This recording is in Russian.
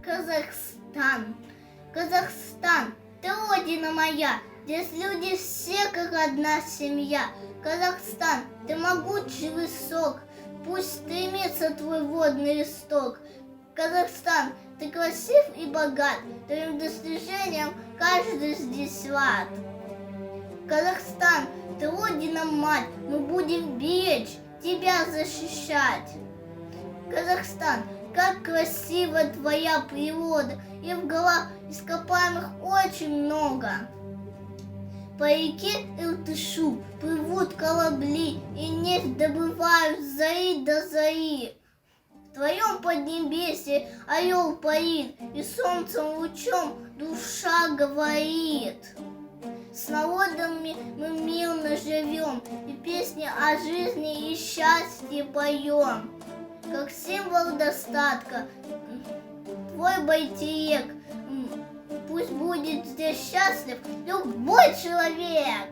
Казахстан. Казахстан, ты родина моя, здесь люди все как одна семья. Казахстан, ты могучий высок, пусть стремится твой водный исток. Казахстан, ты красив и богат, твоим достижением каждый здесь рад. Казахстан, ты родина мать, мы будем беречь, тебя защищать. Казахстан, как красива твоя природа, и в горах ископаемых очень много. По реке Иртышу плывут корабли, и нефть добывают с зари до зари. В твоем поднебесье орел парит, и солнцем лучом душа говорит. С народами мы мирно живем, и песни о жизни и счастье поем. Как символ достатка, твой байтерек, пусть будет здесь счастлив любой человек.